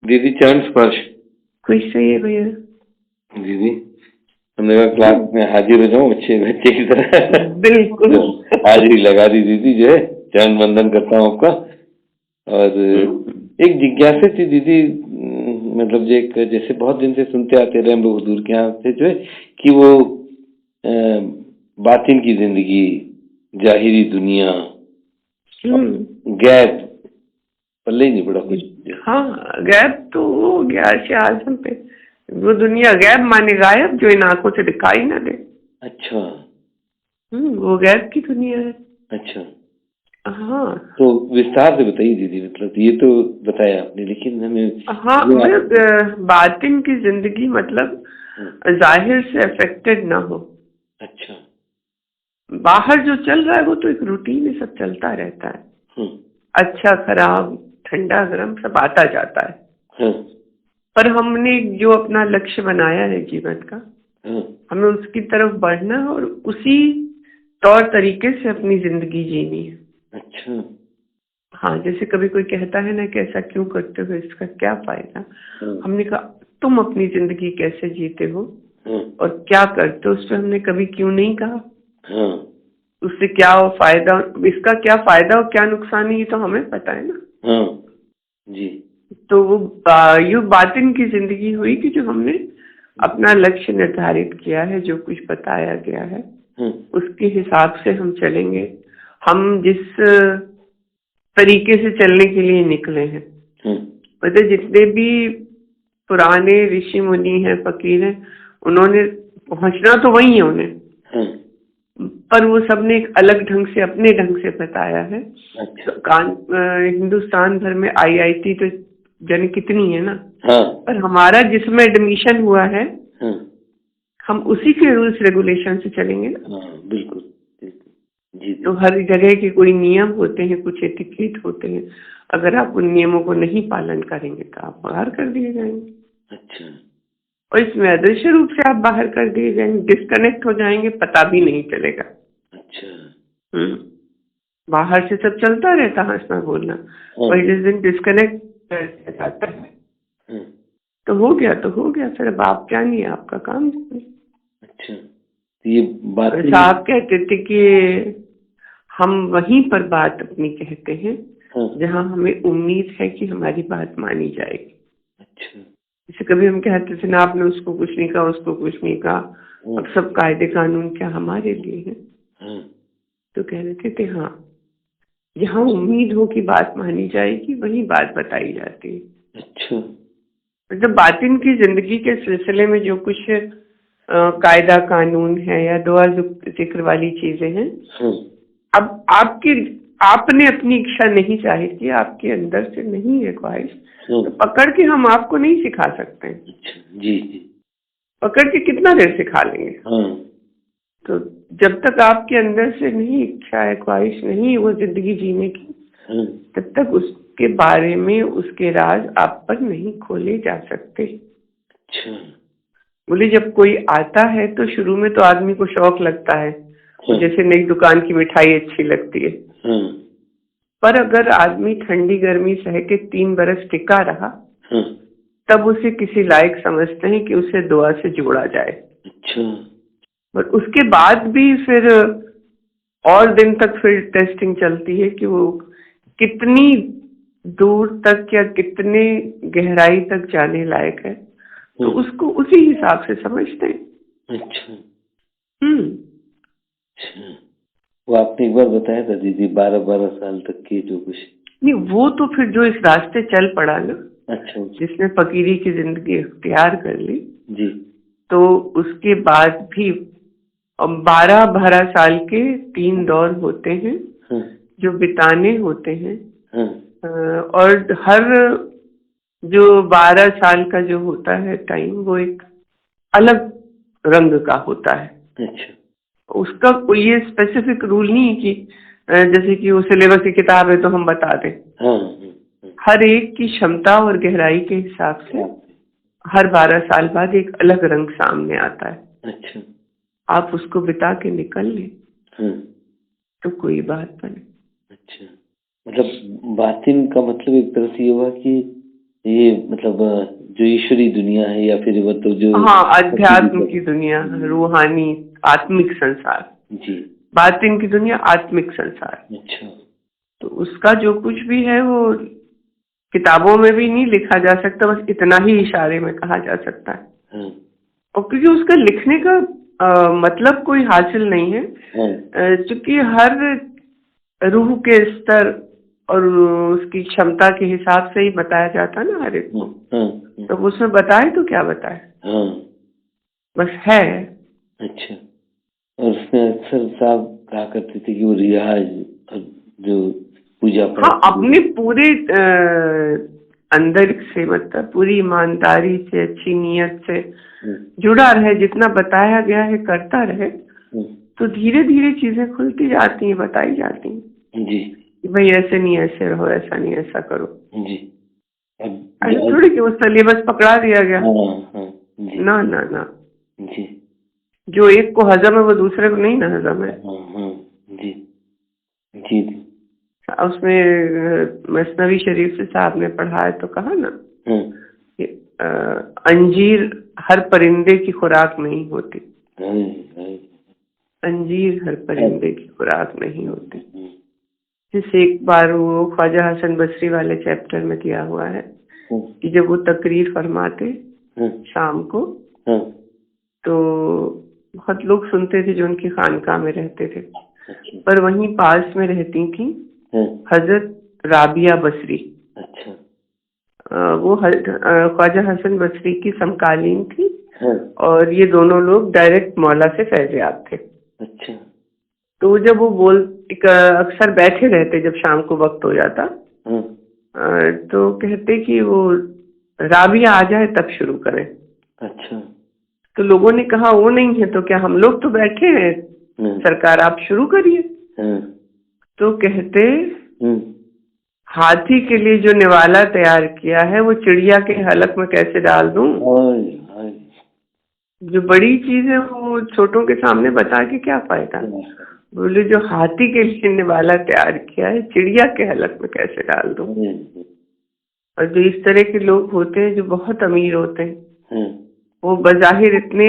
दीदी चरण स्पर्श। कुछ सही है भैया। दीदी हमने कहा क्लास में हाजिर हो जाऊं बच्चे बच्चे की तरह। बिल्कुल। तो हाजिरी लगा दी दीदी, जो है चरण वंदन करता हूँ आपका। और एक जिज्ञासा थी दीदी, मतलब जो एक जैसे बहुत दिन से सुनते आते रहे हम लोग हुजूर के यहाँ से, जो है कि वो बातिन की जिंदगी, जाहिरी दुनिया, गैप, पल्ले ही नहीं पड़ा कुछ। हाँ, गैप तो हो गया आजम पे। वो दुनिया गैप माने गायब, जो इन आंखों से दिखाई ना दे। अच्छा। वो गैप की दुनिया है। अच्छा। हाँ, तो विस्तार से बताइए दीदी, मतलब ये तो बताया आपने, लेकिन हमें हाँ, बातिन की जिंदगी मतलब जाहिर से अफेक्टेड ना हो। अच्छा। बाहर जो चल रहा है वो तो एक रूटीन में सब चलता रहता है, अच्छा खराब ठंडा गर्म सब आता जाता है। पर हमने जो अपना लक्ष्य बनाया है जीवन का, हमें उसकी तरफ बढ़ना है और उसी तौर तरीके से अपनी जिंदगी जीनी है। अच्छा। हाँ, जैसे कभी कोई कहता है ना कि ऐसा क्यों करते हो, इसका क्या फायदा। हमने कहा तुम अपनी जिंदगी कैसे जीते हो और क्या करते हो, उस पर हमने कभी क्यों नहीं कहा। उससे क्या फायदा, इसका क्या फायदा और क्या नुकसान है, ये तो हमें पता है ना। जी। तो वो यूं बातिन की जिंदगी हुई कि जो हमने अपना लक्ष्य निर्धारित किया है, जो कुछ बताया गया है उसके हिसाब से हम चलेंगे। हम जिस तरीके से चलने के लिए निकले हैं, मतलब जितने भी पुराने ऋषि मुनि हैं, फकीर हैं, उन्होंने पहुंचना तो वही है उन्हें, पर वो सबने एक अलग ढंग से अपने ढंग से बताया है। अच्छा। हिंदुस्तान भर में आईआईटी तो जन कितनी है ना। पर हमारा जिसमें एडमिशन हुआ है, हम उसी के रूल्स रेगुलेशन से चलेंगे ना। बिल्कुल। जी। तो हर जगह के कोई नियम होते हैं, कुछ एटिकेट होते हैं, अगर आप उन नियमों को नहीं पालन करेंगे तो आप बाहर कर दिए जाएंगे। अच्छा। और इसमें अदृश्य रूप से आप बाहर कर दिए जाएंगे, डिस्कनेक्ट हो जाएंगे, पता भी नहीं चलेगा। अच्छा। बाहर से सब चलता रहता, हंसना बोलना, और जिस दिन डिस्कनेक्ट जाता है तो हो गया तो हो गया, फिर अब आप क्या नहीं है, आपका काम। अच्छा। ये बात आप कहते थे कि हम वहीं पर बात अपनी कहते हैं जहां हमें उम्मीद है कि हमारी बात मानी जाएगी। अच्छा। जैसे कभी हम कहते थे ना, आपने उसको कुछ नहीं कहा, उसको कुछ नहीं कहा, अब सब कायदे कानून क्या हमारे लिए है। तो कह रहे थे हाँ, जहाँ उम्मीद हो कि बात मानी जाएगी वही बात बताई जाती है। अच्छा। मतलब बातिन की जिंदगी के सिलसिले में जो कुछ कायदा कानून है या दुआ जिक्र वाली चीजें हैं, अब आपने अपनी इच्छा नहीं चाहिए थी, आपके अंदर से नहीं है ख्वाहिश, तो पकड़ के हम आपको नहीं सिखा सकते। जी जी। पकड़ के कितना देर सिखा लेंगे। तो जब तक आपके अंदर से नहीं इच्छा है, ख्वाहिश नहीं है वो जिंदगी जीने की, तब तक उसके बारे में उसके राज आप पर नहीं खोले जा सकते। अच्छा। बोले जब कोई आता है तो शुरू में तो आदमी को शौक लगता है, जैसे नई दुकान की मिठाई अच्छी लगती है। पर अगर आदमी ठंडी गर्मी सह के 3 बरस टिका रहा, तब उसे किसी लायक समझते हैं कि उसे दुआ से जोड़ा जाए। अच्छा। पर उसके बाद भी फिर और दिन तक फिर टेस्टिंग चलती है कि वो कितनी दूर तक या कितने गहराई तक जाने लायक है, तो उसको उसी हिसाब से समझते हैं। अच्छा। अच्छा। वो आपने एक बार बताया था दीदी, 12-12 साल तक की जो कुछ नहीं, वो तो फिर जो इस रास्ते चल पड़ा ना। अच्छा। जिसने फकीरी की जिंदगी इख्तियार कर ली जी, तो उसके बाद भी 12-12 साल के 3 दौर होते हैं जो बिताने होते हैं। और हर जो 12 साल का जो होता है टाइम, वो एक अलग रंग का होता है। अच्छा। उसका कोई ये स्पेसिफिक रूल नहीं कि जैसे कि वो सिलेबस की किताब है तो हम बता दें। हर एक की क्षमता और गहराई के हिसाब से हर 12 साल बाद एक अलग रंग सामने आता है। अच्छा। आप उसको बिता के निकल लें तो कोई बात बने। अच्छा। मतलब बातिन का मतलब एक तरह से ये हुआ कि ये मतलब जो ईश्वरी दुनिया है या फिर वो तो जो हाँ, अध्यात्म की दुनिया, रूहानी आत्मिक संसार जी। बातिन की दुनिया, आत्मिक संसार। अच्छा। तो उसका जो कुछ भी है वो किताबों में भी नहीं लिखा जा सकता, बस इतना ही इशारे में कहा जा सकता है। हाँ। और क्योंकि उसका लिखने का मतलब कोई हासिल नहीं है, हाँ। क्योंकि हर रूह के स्तर और उसकी क्षमता के हिसाब से ही बताया जाता है ना हर एक को। हाँ। तो उसमें बताए तो क्या बताए, हाँ। बस है। अच्छा। और उसमें अक्सर साहब कहा करते थे कि वो रियाज और जो पूजा हाँ, पाठ अपने पूरे अंदर से, मतलब पूरी ईमानदारी से, अच्छी नीयत से जुड़ा रहे, जितना बताया गया है करता रहे, तो धीरे धीरे चीजें खुलती जाती हैं, बताई जाती हैं जी कि भाई ऐसे नहीं, ऐसे रहो, ऐसा नहीं, ऐसा करो। जी। ऐसा थोड़ी कि वो सिलेबस पकड़ा दिया गया। हाँ, जी ना ना ना, जी। जो एक को हजम है वो दूसरे को नहीं ना हजम है। हाँ, जी जी। उसमें मसनवी शरीफ से साहब ने पढ़ा है तो कहा ना हाँ। कि अंजीर हर परिंदे की खुराक नहीं होती। अंजीर हर परिंदे की खुराक नहीं होती। जैसे एक बार वो ख्वाजा हसन बसरी वाले चैप्टर में दिया हुआ है कि जब वो तकरीर फरमाते शाम को, तो बहुत लोग सुनते थे जो उनकी खानकाह में रहते थे। पर वहीं पास में रहती थी हजरत राबिया बसरी। वो ख्वाजा हसन बसरी की समकालीन थी और ये दोनों लोग डायरेक्ट मौला से फैज़याब थे। अच्छा। तो जब वो अक्सर बैठे रहते, जब शाम को वक्त हो जाता तो कहते कि वो राबिया आ जाए तब शुरू करें। अच्छा। तो लोगों ने कहा वो नहीं है तो क्या हम लोग तो बैठे हैं, सरकार आप शुरू करिए। तो कहते हाथी के लिए जो निवाला तैयार किया है वो चिड़िया के हलक में कैसे डाल दूं। जो बड़ी चीज है वो छोटों के सामने बता के क्या फायदा। बोले जो हाथी के लिए निवाला तैयार किया है चिड़िया के हलक में कैसे डाल दूं। और जो इस तरह के लोग होते हैं जो बहुत अमीर होते हैं, वो बजाहिर इतने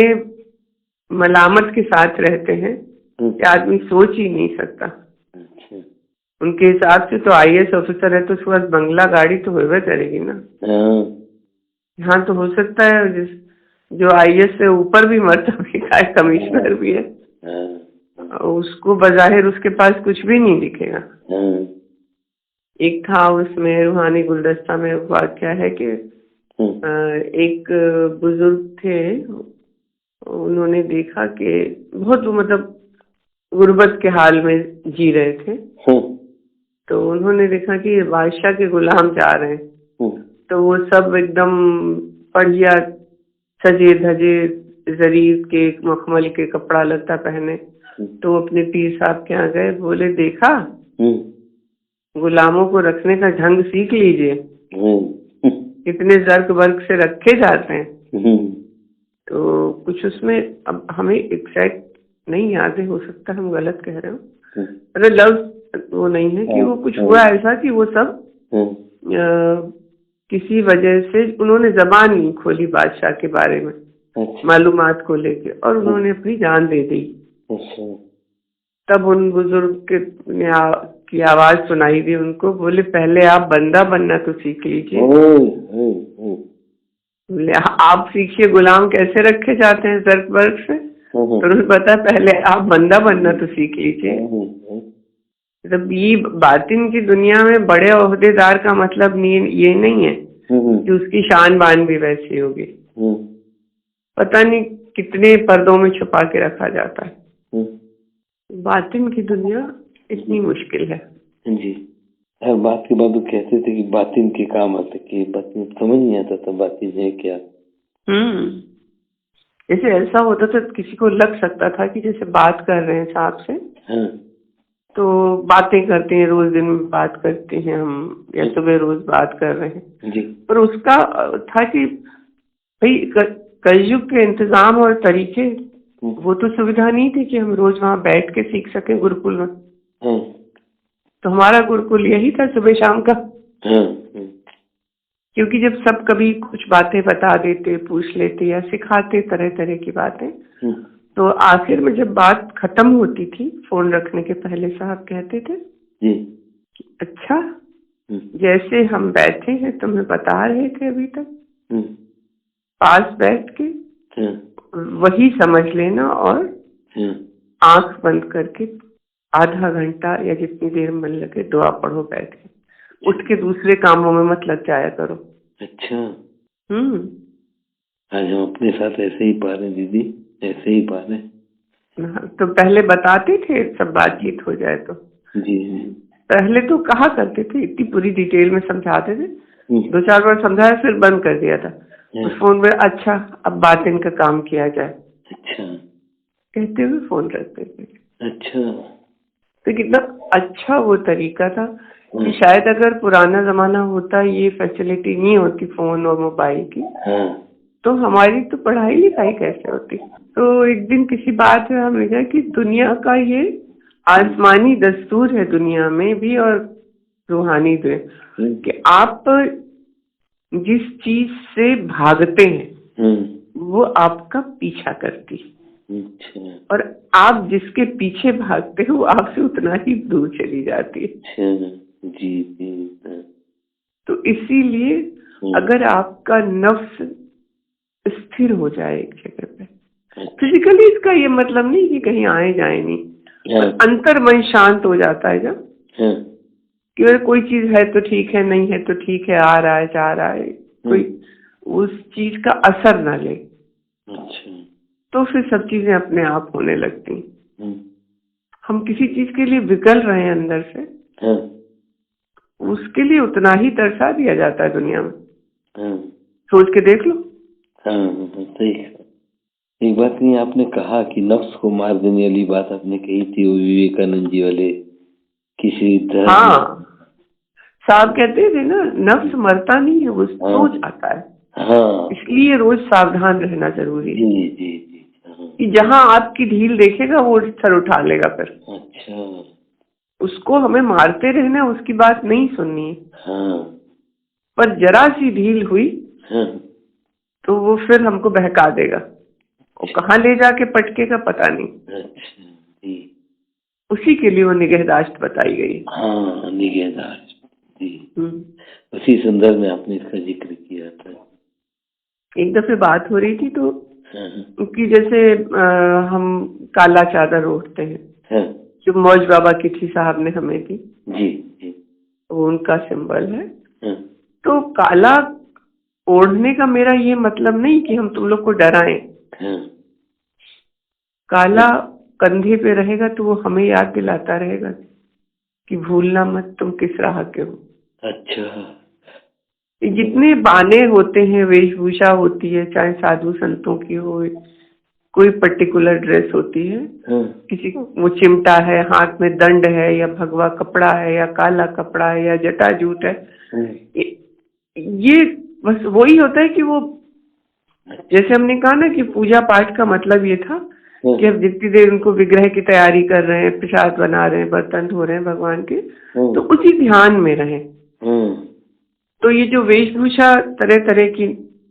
मलामत के साथ रहते हैं कि आदमी सोच ही नहीं सकता। उनके हिसाब से तो आईएएस ऑफिसर है तो उसके पास बंगला गाड़ी तो होवे करेगी ना। यहाँ तो हो सकता है जो आईएएस से ऊपर भी मर्तबा है, कमिश्नर भी है, उसको बजाहिर उसके पास कुछ भी नहीं दिखेगा। एक था उसमें रूहानी गुलदस्ता में वाक़या है कि एक बुजुर्ग थे, उन्होंने देखा कि बहुत मतलब गुर्बत के हाल में जी रहे थे। तो उन्होंने देखा कि बादशाह के गुलाम जा रहे हैं, तो वो सब एकदम बढ़िया सजे धजे जरीब के मखमल के कपड़ा लत्ता पहने। तो अपने पीर साहब के यहाँ गए, बोले देखा गुलामों को रखने का ढंग सीख लीजिए, कितने जर्क वर्क से रखे जाते हैं। तो कुछ उसमें अब हमें एग्जैक्ट नहीं याद है, हो सकता है हम गलत कह रहे हो, अरे लफ्ज वो नहीं है कि वो कुछ हुआ ऐसा कि वो सब किसी वजह से उन्होंने जबान नहीं खोली बादशाह के बारे में मालूमात को लेके, और उन्होंने अपनी जान दे दी। तब उन बुजुर्ग की आवाज सुनाई दी उनको, बोले पहले आप बंदा बनना तो सीख लीजिए। बोले आप सीखिए गुलाम कैसे रखे जाते हैं जर्क वर्क से, तो उन्होंने बताया पहले आप बंदा बनना तो सीख लीजिए। मतलब ये बातिन की दुनिया में बड़े ओहदेदार का मतलब ये नहीं है कि उसकी शान बान भी वैसी होगी। पता नहीं कितने पर्दों में छुपा के रखा जाता है। बातिन की दुनिया इतनी मुश्किल है जी। हर बात के बाद वो कहते थे कि बातिन के काम आते, कि बातिन समझ नहीं आता था बातिन है क्या। जैसे ऐसा होता था किसी को लग सकता था कि जैसे बात कर रहे हैं साहब से, तो बातें करते हैं, रोज दिन में बात करते हैं हम, या सुबह रोज बात कर रहे हैं जी। पर उसका था कि भाई कलयुग के इंतजाम और तरीके, वो तो सुविधा नहीं थी कि हम रोज वहाँ बैठ के सीख सके गुरुकुल में। तो हमारा गुरुकुल यही था सुबह शाम का, क्योंकि जब सब कभी कुछ बातें बता देते, पूछ लेते या सिखाते तरह तरह की बातें, तो आखिर में जब बात खत्म होती थी फोन रखने के पहले साहब कहते थे जी कि अच्छा जैसे हम बैठे हैं तुम्हें बता रहे थे अभी तक, पास बैठ के वही समझ लेना और आंख बंद करके आधा घंटा या जितनी देर मन लगे दुआ पढ़ो बैठ के, उठ के दूसरे कामों में मत लग जाया करो। अच्छा आज हम अपने साथ ऐसे ही पा रहे दीदी, ऐसे ही पा रहे। तो पहले बताते थे सब बातचीत हो जाए तो जी पहले तो कहा करते थे, इतनी पूरी डिटेल में समझाते थे, 2-4 बार समझाया फिर बंद कर दिया था उस फोन में। अच्छा अब बात इनका काम किया जाए, अच्छा कहते हुए फोन रखते थे। अच्छा तो कितना अच्छा वो तरीका था कि शायद अगर पुराना जमाना होता, ये फैसिलिटी नहीं होती फोन और मोबाइल की, तो हमारी तो पढ़ाई लिखाई कैसे होती। तो एक दिन किसी बात में हमने कहा कि दुनिया का ये आसमानी दस्तूर है दुनिया में भी और रूहानी में, कि आप जिस चीज से भागते हैं वो आपका पीछा करती है, और आप जिसके पीछे भागते हो आपसे उतना ही दूर चली जाती है। जी जी। तो इसीलिए अगर आपका नफ्स स्थिर हो जाए एक जगह पे, फिजिकली इसका ये मतलब नहीं कि कहीं आए जाए नहीं, पर अंतर मन शांत हो जाता है जब कि अगर कोई चीज है तो ठीक है, नहीं है तो ठीक है, आ रहा है जा रहा है, कोई उस चीज का असर ना ले, तो फिर सब चीजें अपने आप होने लगती। हम किसी चीज के लिए विकल रहे हैं अंदर से, उसके लिए उतना ही तरसा दिया जाता है दुनिया में। सोच के देख लो। सही। एक बात नहीं आपने कहा कि नफ्स को मार देने वाली बात आपने कही थी, वो विवेकानंद जी वाले किसी तरह। हाँ साहब कहते थे ना, नफ्स मरता नहीं है, वो सो जाता है। इसलिए रोज सावधान रहना जरूरी है। जी जी जी। कि जहाँ आपकी ढील देखेगा वो सर उठा लेगा फिर। अच्छा उसको हमें मारते रहना, उसकी बात नहीं सुननी है। पर जरा सी ढील हुई तो वो फिर हमको बहका देगा, वो कहाँ ले जाके पटके का पता नहीं। उसी के लिए वो निगहदाश्त बताई गई। हाँ निगहदाश्त जी। उसी संदर्भ में आपने इसका जिक्र किया था। एक दफे बात हो रही थी तो कि जैसे हम काला चादर ओढ़ते हैं, जो मौज बाबा की थी साहब ने हमें दी जी जी, वो उनका सिंबल है। तो काला ओढ़ने का मेरा ये मतलब नहीं कि हम तुम लोग को डराएं। काला कंधे पे रहेगा तो वो हमें याद दिलाता रहेगा कि भूलना मत तुम किस राह के हो। अच्छा जितने बाने होते हैं, वेशभूषा होती है, चाहे साधु संतों की हो, कोई पर्टिकुलर ड्रेस होती है, किसी को वो चिमटा है, हाथ में दंड है, या भगवा कपड़ा है, या काला कपड़ा है, या जटाजूट है, ये बस वही होता है कि वो, जैसे हमने कहा ना कि पूजा पाठ का मतलब ये था कि अब जितनी देर उनको विग्रह की तैयारी कर रहे हैं, प्रसाद बना रहे हैं, बर्तन धो रहे हैं भगवान के, तो उसी ध्यान में रहें। तो ये जो वेशभूषा तरह तरह की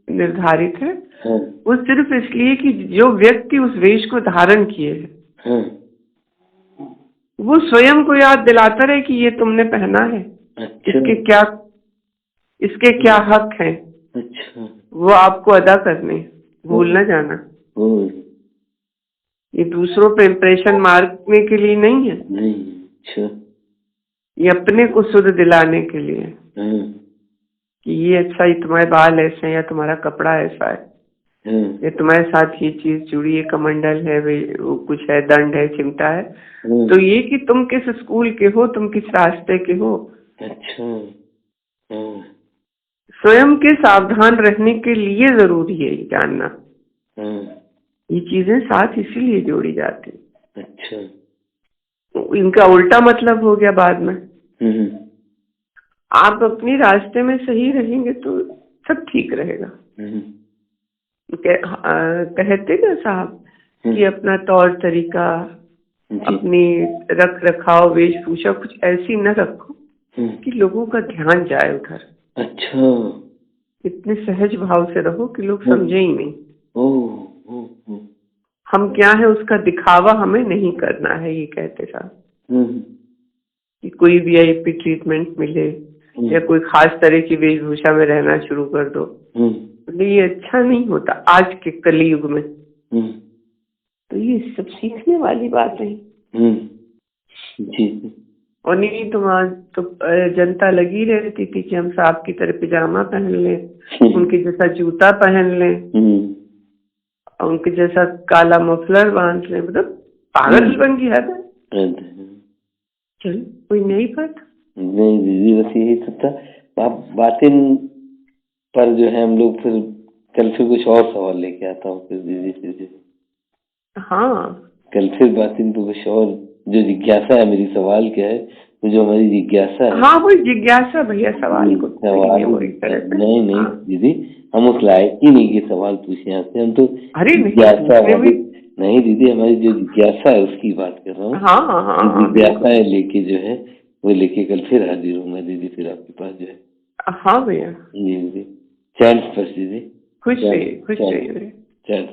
निर्धारित है, वो सिर्फ इसलिए कि जो व्यक्ति उस वेश को धारण किए है वो स्वयं को याद दिलाता रहे कि ये तुमने पहना है। अच्छा। इसके क्या हक हैं। अच्छा। वो आपको अदा करने, भूल न जाना। ये दूसरों पे इम्प्रेशन मारने के लिए नहीं है। नहीं। अच्छा। ये अपने को शुद्ध दिलाने के लिए कि ये अच्छा, ये तुम्हारे बाल ऐसे हैं, या तुम्हारा कपड़ा ऐसा है, ये तुम्हारे साथ ये चीज जुड़ी है, कमंडल है, वो कुछ है, दंड है, चिमटा है, तो ये कि तुम किस स्कूल के हो, तुम किस रास्ते के हो। अच्छा। स्वयं के सावधान रहने के लिए जरूरी है ये जानना। ये चीजें साथ इसीलिए जोड़ी जाती। अच्छा। इनका उल्टा मतलब हो गया बाद में। आप अपने रास्ते में सही रहेंगे तो सब ठीक रहेगा। कहते ना साहब कि अपना तौर तरीका, अपनी रख रखाव, वेशभूषा कुछ ऐसी न रखो कि लोगों का ध्यान जाए उधर। अच्छा। इतने सहज भाव से रहो कि लोग समझे ही नहीं। ओह। हम क्या है उसका दिखावा हमें नहीं करना है, ये कहते साहब कि कोई वीआईपी ट्रीटमेंट मिले या कोई खास तरह की वेशभूषा में रहना शुरू कर दो, तो ये अच्छा नहीं होता आज के कलयुग में। तो ये सब सीखने वाली बात है। जी। और नहीं तो वहाँ तो जनता लगी रहती थी कि हम साहब की तरह पिजामा पहन लें, उनके जैसा जूता पहन लें, उनके जैसा काला मफलर बांध लें, मतलब पागल बन गया था। चल कोई नई बात नहीं दीदी, बस यही सब था। बातें पर जो है हम लोग फिर कल फिर कुछ और सवाल लेके आता हूँ फिर दीदी, फिर जो हाँ कल फिर बातें तो कुछ और जो जिज्ञासा है मेरी, सवाल क्या है वो जो हमारी जिज्ञासा है। हाँ वही जिज्ञासा भैया, सवाल को सवाल नहीं दीदी, हम उस लायक ही नहीं कि सवाल पूछे आपसे, हम तो जिज्ञासा नहीं दीदी, हमारी जो जिज्ञासा है उसकी बात कर रहा हूँ। हाँ जिज्ञासा है लेके जो है वो लेके कल फिर हाजिर हूँ मैं दीदी, फिर आपके पास जो है। हाँ भैया जी दीदी, चैन फर्स्ट दीदी, खुश रहिए। चैन।